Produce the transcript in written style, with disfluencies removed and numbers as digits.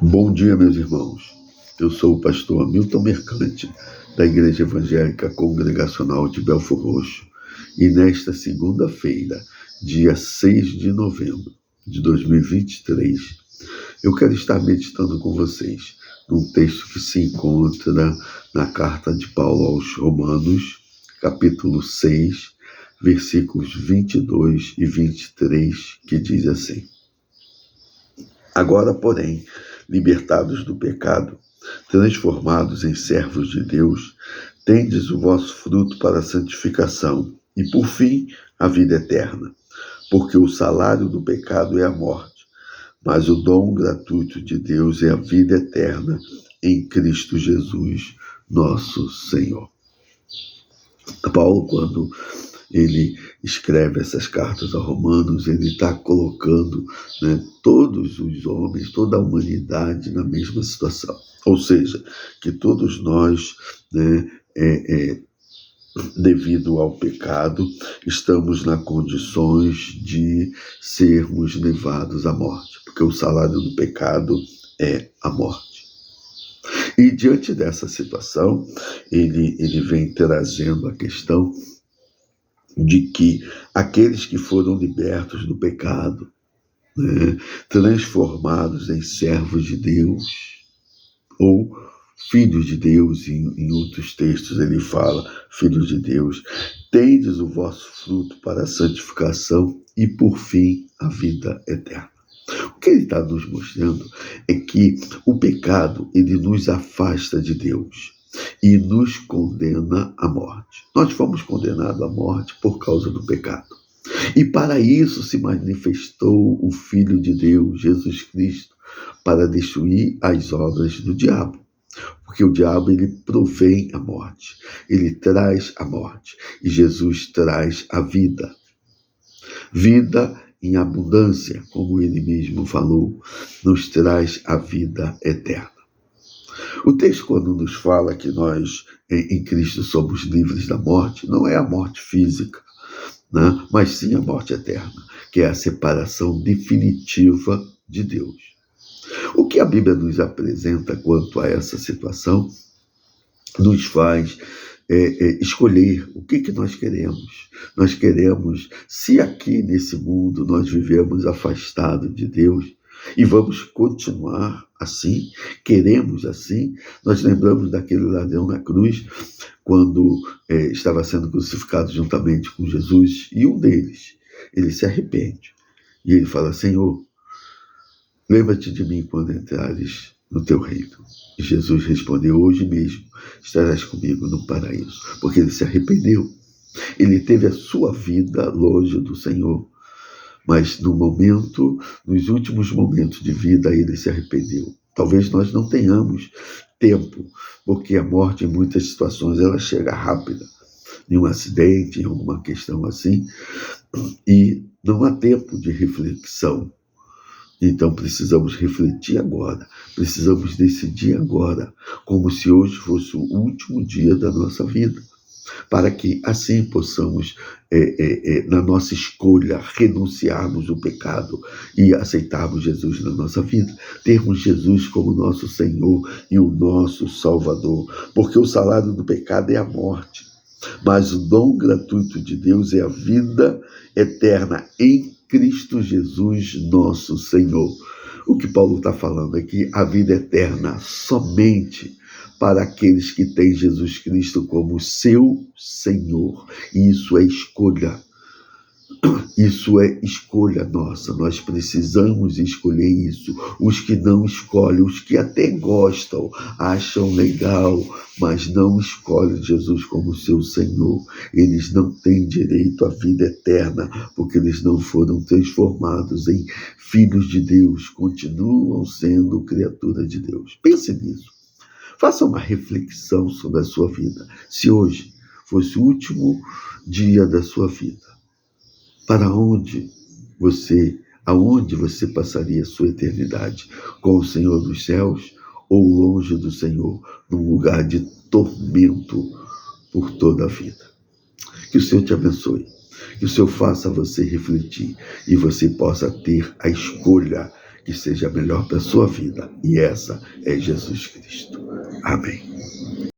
Bom dia, meus irmãos. Eu sou o pastor Hamilton Mercante, da Igreja Evangélica Congregacional de Belfor Roxo, e nesta segunda-feira, dia 6 de novembro de 2023, eu quero estar meditando com vocês num texto que se encontra na carta de Paulo aos Romanos, capítulo 6, versículos 22 e 23, que diz assim: Agora, porém, libertados do pecado, transformados em servos de Deus, tendes o vosso fruto para a santificação e, por fim, a vida eterna. Porque o salário do pecado é a morte, mas o dom gratuito de Deus é a vida eterna em Cristo Jesus, nosso Senhor. Paulo, quando ele escreve essas cartas aos Romanos, ele está colocando, todos os homens, toda a humanidade na mesma situação. Ou seja, que todos nós, devido ao pecado, estamos nas condições de sermos levados à morte, porque o salário do pecado é a morte. E diante dessa situação, ele vem trazendo a questão de que aqueles que foram libertos do pecado, transformados em servos de Deus, ou filhos de Deus, em outros textos ele fala, filhos de Deus, tendes o vosso fruto para a santificação e, por fim, a vida eterna. O que ele está nos mostrando é que o pecado, ele nos afasta de Deus e nos condena à morte. Nós fomos condenados à morte por causa do pecado. E para isso se manifestou o Filho de Deus, Jesus Cristo, para destruir as obras do diabo. Porque o diabo, ele provém a morte, ele traz a morte, e Jesus traz a vida. Vida em abundância, como ele mesmo falou, nos traz a vida eterna. O texto, quando nos fala que nós, em Cristo, somos livres da morte, não é a morte física, mas sim a morte eterna, que é a separação definitiva de Deus. O que a Bíblia nos apresenta quanto a essa situação nos faz escolher o que nós queremos. Nós queremos, se aqui nesse mundo nós vivemos afastados de Deus, e vamos continuar assim, queremos assim. Nós lembramos daquele ladrão na cruz, quando estava sendo crucificado juntamente com Jesus, e um deles, ele se arrepende, e ele fala: Senhor, lembra-te de mim quando entrares no teu reino. E Jesus respondeu: hoje mesmo estarás comigo no paraíso. Porque ele se arrependeu. Ele teve a sua vida longe do Senhor. Mas nos últimos momentos de vida, ele se arrependeu. Talvez nós não tenhamos tempo, porque a morte, em muitas situações, ela chega rápida. Em um acidente, em alguma questão assim, e não há tempo de reflexão. Então precisamos refletir agora, precisamos decidir agora, como se hoje fosse o último dia da nossa vida, para que assim possamos, na nossa escolha, renunciarmos ao pecado e aceitarmos Jesus na nossa vida, termos Jesus como nosso Senhor e o nosso Salvador, porque o salário do pecado é a morte, mas o dom gratuito de Deus é a vida eterna em Cristo Jesus, nosso Senhor. O que Paulo está falando é que a vida eterna somente para aqueles que têm Jesus Cristo como seu Senhor. E isso é escolha. Isso é escolha nossa. Nós precisamos escolher isso. Os que não escolhem, os que até gostam, acham legal, mas não escolhem Jesus como seu Senhor, eles não têm direito à vida eterna, porque eles não foram transformados em filhos de Deus, continuam sendo criatura de Deus. Pense nisso. Faça uma reflexão sobre a sua vida. Se hoje fosse o último dia da sua vida, aonde você passaria a sua eternidade? Com o Senhor dos céus ou longe do Senhor, num lugar de tormento por toda a vida? Que o Senhor te abençoe. Que o Senhor faça você refletir e você possa ter a escolha que seja melhor para a sua vida. E essa é Jesus Cristo. Amém.